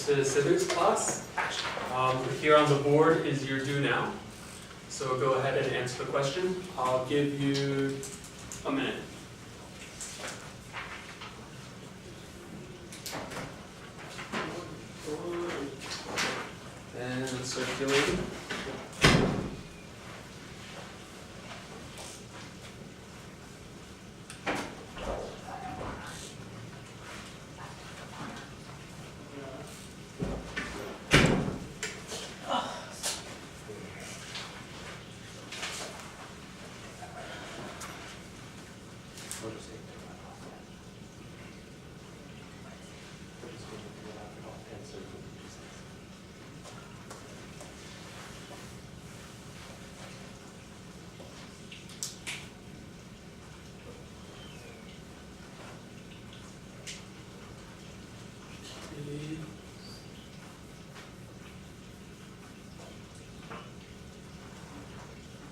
to civics class. Here on the board is your do now. So go ahead and answer the question. I'll give you a minute. And circulating.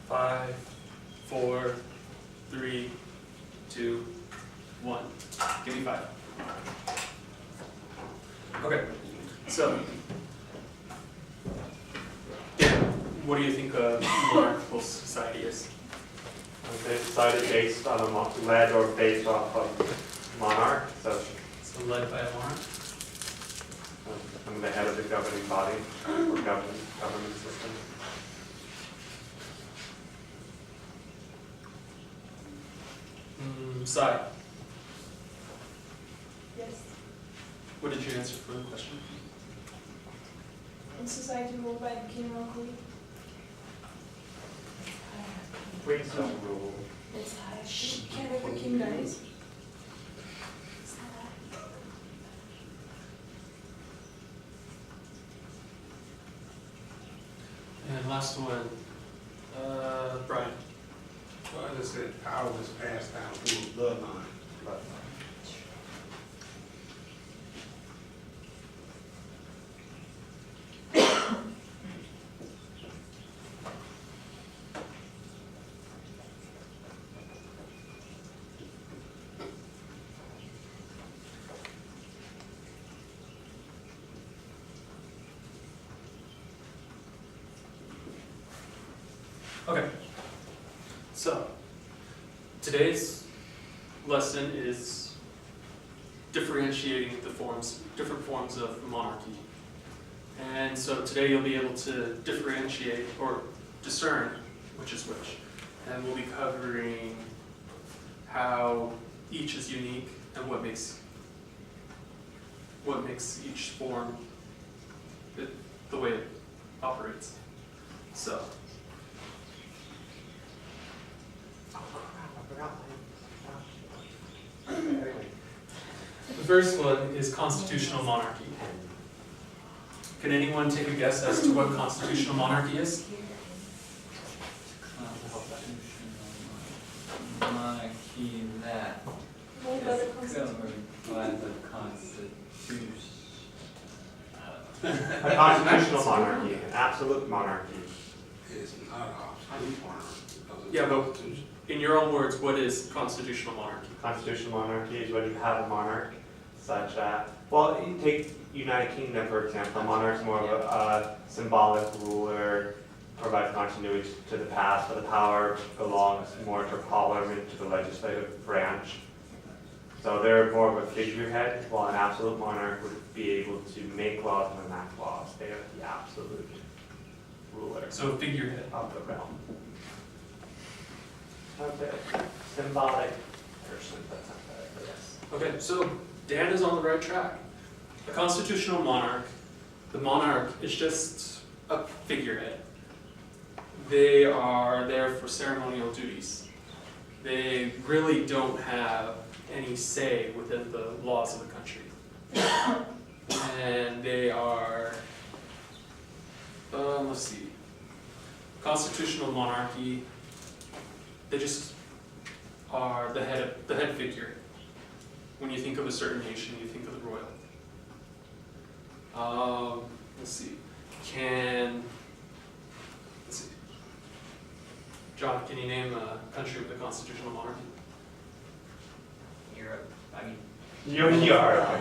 Five, 4, 3, 2, 1. Give me 5. Okay, so Dan, what do you think a monarchical society is? They decided based on a led or based off of monarch, so So led by a monarch. I'm the head of the governing body or government system. Sai, Yes. what did you answer for the question? In society ruled by the king or queen. Queens don't rule. It's high. Can't have the king dies. And last one, Brian. Well, I just said power was passed down through the bloodline. Okay, so today's lesson is differentiating the different forms of monarchy. And so today you'll be able to differentiate or discern which is which. And we'll be covering how each is unique and what makes each form the way it operates. So. The first one is constitutional monarchy. Can anyone take a guess as to what constitutional monarchy is? Monarchy that Ruled by the is constitution. governed by the Constitution. A constitutional monarchy, an absolute monarchy. It's not an absolute monarchy. Yeah, but in your own words, what is constitutional monarchy? Constitutional monarchy is when you have a monarch such that, well, you take United Kingdom for example. A monarch's more of a symbolic ruler, provides continuity to the past, but the power belongs more to Parliament, to the legislative branch. So they're more of a figurehead, while an absolute monarch would be able to make laws and enact laws. They are the absolute ruler So a figurehead. of the realm. Okay, symbolic person, that's not bad, but yes. Okay, so Dan is on the right track. A constitutional monarch, the monarch is just a figurehead. They are there for ceremonial duties. They really don't have any say within the laws of the country. And they are, let's see, constitutional monarchy, they just are the head figure. When you think of a certain nation, you think of the royal. Let's see. Let's see. John, can you name a country with a constitutional monarchy? Europe. I mean, You are.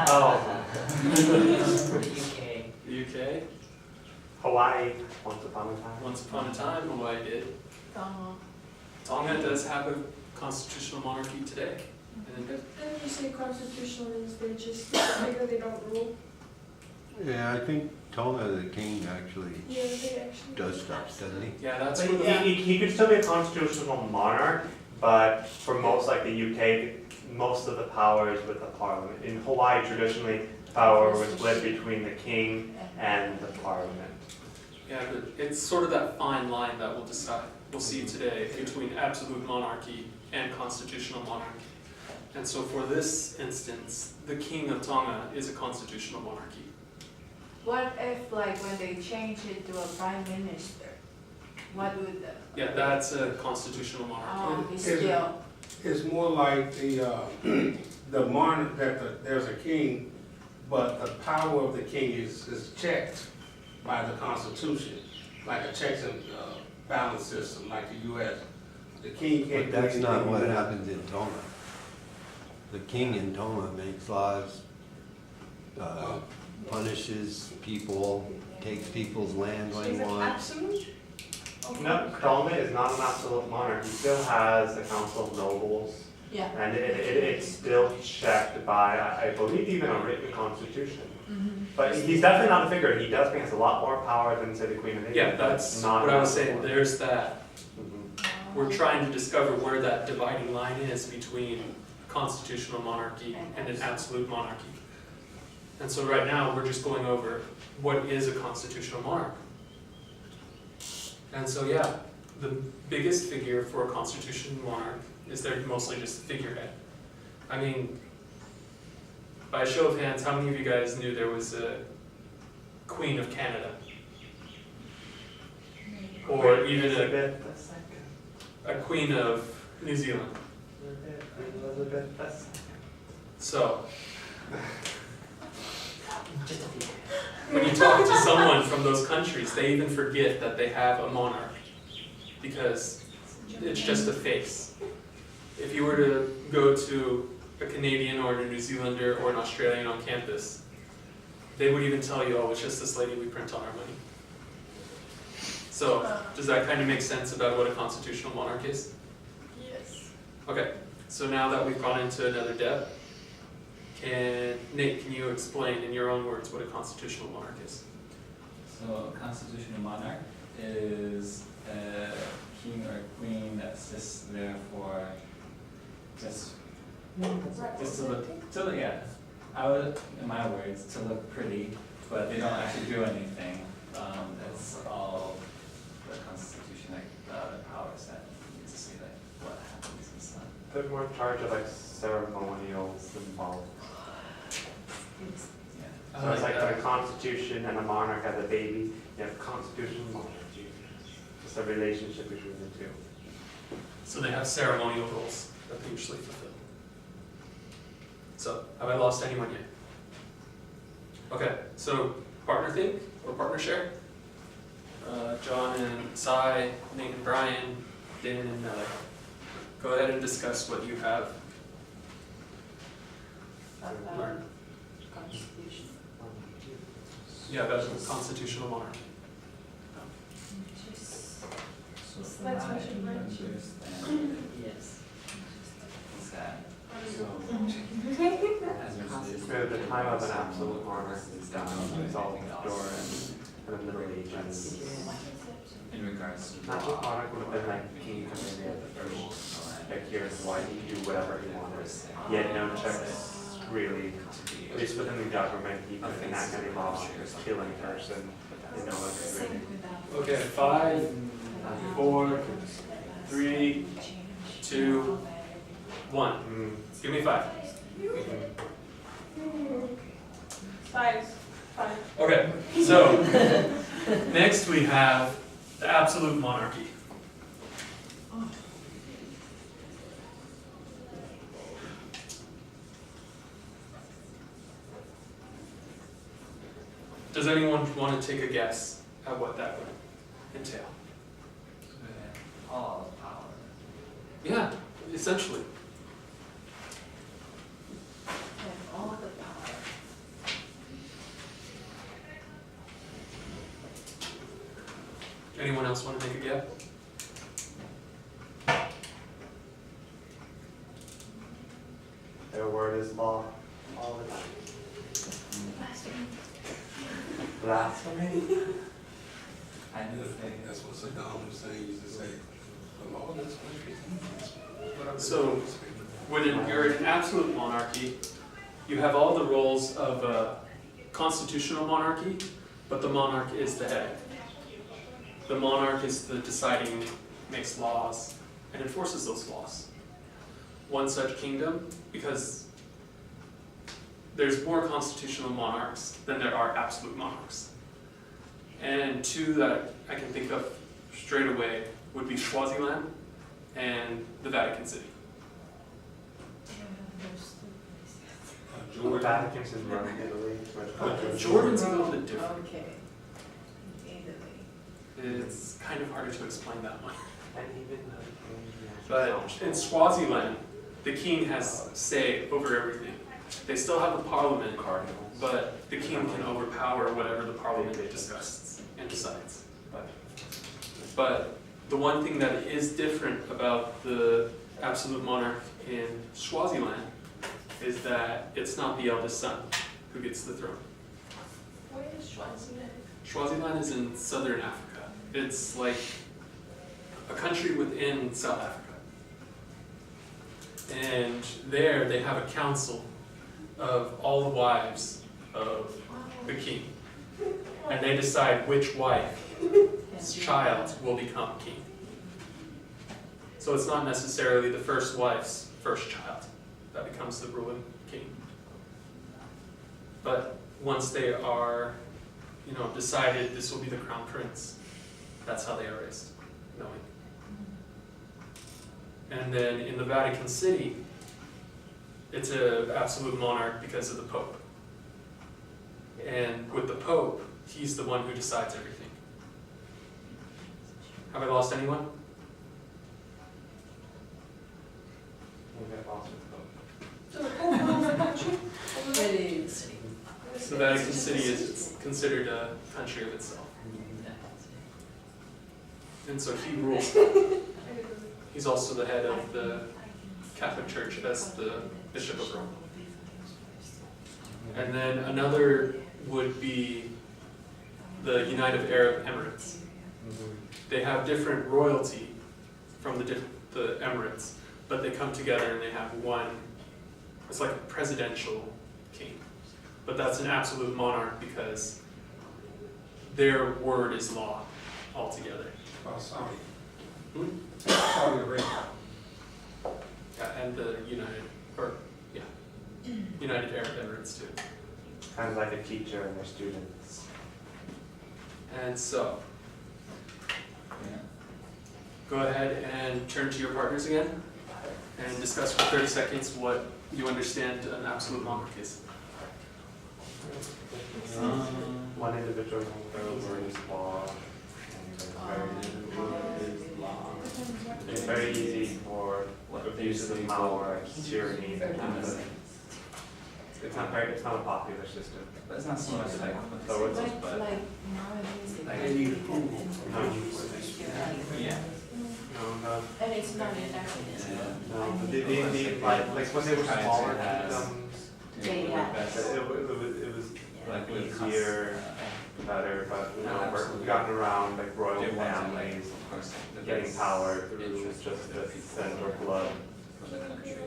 Oh, UK. The UK, Hawaii, once upon a time. once upon a time, Hawaii did. Tonga. Tonga does have a constitutional monarchy today. And But then you say constitutional means they just figure they don't rule. Yeah, I think Tonga, the king, actually Yeah, they actually. does stuff, doesn't he? yeah, that's But where the, he could still be a constitutional monarch, but for most, like the UK, most of the power is with the parliament. In Hawaii, traditionally, power was split between the king and the parliament. yeah, but it's sort of that fine line that we'll decide, we'll see today between absolute monarchy and constitutional monarchy. And so for this instance, the king of Tonga is a constitutional monarchy. What if, like, when they change it to a prime minister? What would the? Yeah, that's a constitutional monarchy. It's Is it- still, It's more like the monarch, there's a king, but the power of the king is checked by the Constitution, like a checks and balance system, like the US. The king can't But do that's not anything what without- happens in Tonga. The king in Tonga makes laws, punishes people, takes people's land when he Is it wants. absolute? No, Tonga is not an absolute monarch. He still has a council of nobles, yeah. and it's still checked by, I believe, even a written constitution. But he's definitely not a figure. He does think has a lot more power than, say, the Queen of England. Yeah, that's Not what I was absolute. saying, there's that, Mhm. we're trying to discover where that dividing line is between constitutional monarchy and an absolute monarchy. And so right now, we're just going over what is a constitutional monarch. And so, yeah, the biggest figure for a constitutional monarch is they're mostly just a figurehead. I mean, by a show of hands, how many of you guys knew there was a Queen of Canada? Or even Elizabeth II. a Queen of New Zealand? Elizabeth II. So, Just a few. when you talk to someone from those countries, they even forget that they have a monarch because it's just a face. If you were to go to a Canadian or a New Zealander or an Australian on campus, they would even tell you, oh, it's just this lady we print on our money. So, does that kind of make sense about what a constitutional monarch is? Yes. Okay, so now that we've gone into another depth, Nate, can you explain in your own words what a constitutional monarch is? So a constitutional monarch is a king or queen that's just there for just to look, yeah, I would, in my words, to look pretty, but they don't actually do anything. That's all the constitution, like the other powers that need to say like what happens and stuff. They're more in charge of like ceremonial symbolic. Yeah. So it's like a constitution and a monarch has a baby, you have constitution and monarchy. Just a relationship between the two. So they have ceremonial roles that they usually fulfill. So, have I lost anyone yet? Okay, so partner think or partner share? John and Cy, Nate and Brian, Dan and Nellie. Go ahead and discuss what you have learned. Constitution. Yeah, that's a constitutional monarchy. So from That's my what you meant. understanding Yes. is that as So the time of an absolute monarch is down, it's all during the Middle Ages. in regards to Absolute law. monarch would have been like king coming in, like here's why he could do whatever he wanted. He had no checks really. At least within the government, he could enact any law, kill any person, you know, like really. Okay, 5, 4, 3, 2, 1. Give me 5. Five. Okay, so next we have the absolute monarchy. Does anyone want to take a guess at what that would entail? All power. Yeah, essentially. Anyone else want to make a gap? Their word is law all the time. Blasphemy? I knew the thing. That's what Saddam Hussein used to say. The law that's So, when you're in an absolute monarchy, you have all the roles of a constitutional monarchy, but the monarch is the head. The monarch is the deciding, makes laws, and enforces those laws. One such kingdom, because there's more constitutional monarchs than there are absolute monarchs. And two that I can think of straight away would be Swaziland and the Vatican City. The Vatican's in Rome, Italy. Jordan's a little bit different. Okay. Italy. It's kind of harder to explain that one. And even But in Swaziland, the king has say over everything. They still have a parliament, cardinals. but the king can overpower whatever the parliament discusses and decides. But the one thing that is different about the absolute monarch in Swaziland is that it's not the eldest son who gets the throne. Where is Swaziland? Swaziland is in southern Africa. It's like a country within South Africa. And there they have a council of all the wives of the king. And they decide which wife's child will become king. So it's not necessarily the first wife's first child that becomes the ruling king. But once they are, decided this will be the crown prince, that's how they are raised, knowing. And then in the Vatican City, it's an absolute monarch because of the Pope. And with the Pope, he's the one who decides everything. Have I lost anyone? So the Pope rules the country? It is. The Vatican City is considered a country of itself. And so he rules. He's also the head of the Catholic Church as the Bishop of Rome. And then another would be the United Arab Emirates. They have different royalty from the Emirates, but they come together and they have one, it's like a presidential king. But that's an absolute monarch because their word is law altogether. Saudi. Hmm? Saudi Arabia. Yeah, and the United Arab Emirates too. Kind of like a teacher and their students. And so, Yeah. go ahead and turn to your partners again and discuss for 30 seconds what you understand an absolute monarch is. One individual word is law. It's very easy for abuse of power, tyranny, that kind of thing. It's not a popular system. But it's not so much like what So it's- this is, but Like nowadays. Like, they need approval. yeah. And it's not enacted. No, but like when they were Trying to smaller have- kingdoms, to do Yeah. the best, it was like with easier, better, but we've gotten around like royal they wanted, like, families, of course, the getting best power through interest of the justice people and or blood. for the country.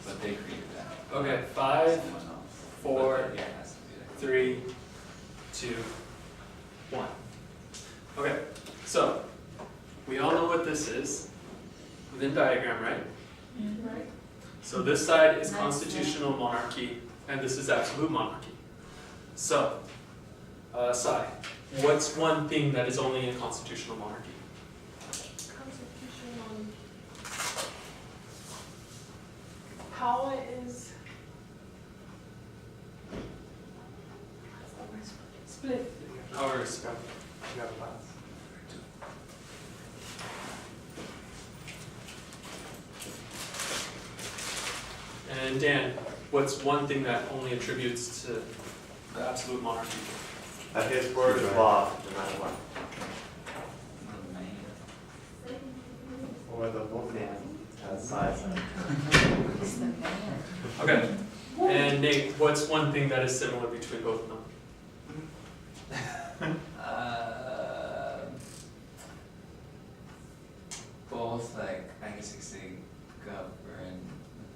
But they created that. Okay, 5, Someone else. 4, But, yeah, it has to be like. 3, 2, 1. Okay, so we all know what this is. Venn diagram, right? Right? So this side is constitutional monarchy, and this is absolute monarchy. So, Sai, what's one thing that is only in constitutional monarchy? Constitutional. Power is. Split. Power is You got a class? And Dan, what's one thing that only attributes to the absolute monarchy? That his word is law, no matter what. Or the wolfman has size. It's the man. Okay. And Nate, what's one thing that is similar between both of them? Both, like, I guess you could say govern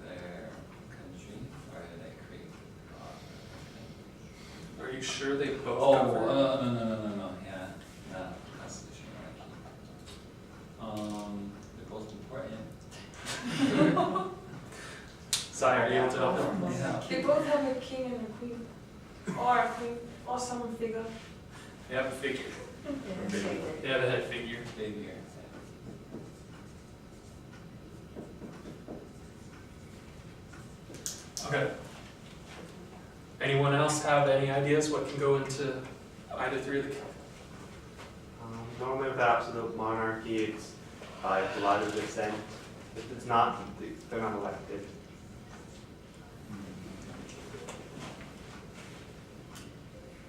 their country, or they create law. Are you sure they both Oh, govern? no, yeah, no, constitution, actually. They're both important. Sai, are you able to help them? Yeah. They both have a king and a queen, or a queen, or some figure. They have a figure. Yeah, say that. They have a head figure. Figure. Okay. Anyone else have any ideas what can go into either three of the? Normally with absolute monarchy, it's by blood of descent. It's not, they're not elected.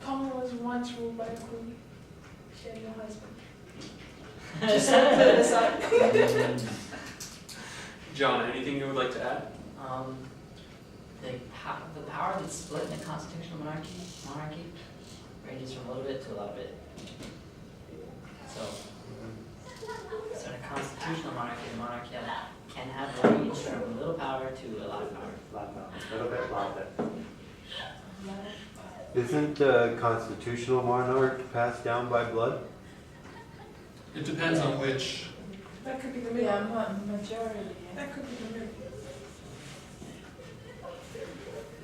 Tom was once ruled by a queen. She had no husband. Just to put this up. John, anything you would like to add? The power that's split in a constitutional monarchy ranges from a little bit to a lot of it. So in a constitutional monarchy, the monarch can have range from little power to a lot of power. A little bit, a lot of it. Isn't a constitutional monarch passed down by blood? It depends on which. That could be the middle. Yeah, majority, yeah. That could be the middle.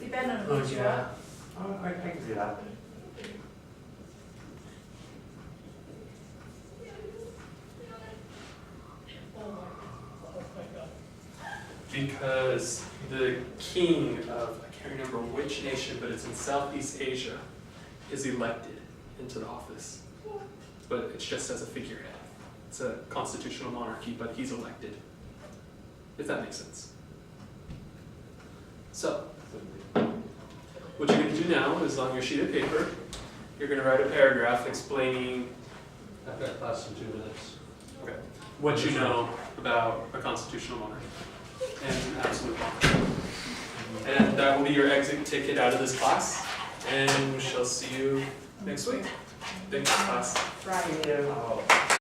Depend on Oh, which yeah. one. I can see that. Because the king of, I can't remember which nation, but it's in Southeast Asia, is elected into the office. But it's just as a figurehead. It's a constitutional monarchy, but he's elected. If that makes sense. So, what you're going to do now is on your sheet of paper, you're going to write a paragraph explaining I've got less than 2 minutes. what you know about a constitutional monarchy and absolute monarchy. And that will be your exit ticket out of this class, and we shall see you next week. Thanks, class. Friday. Oh.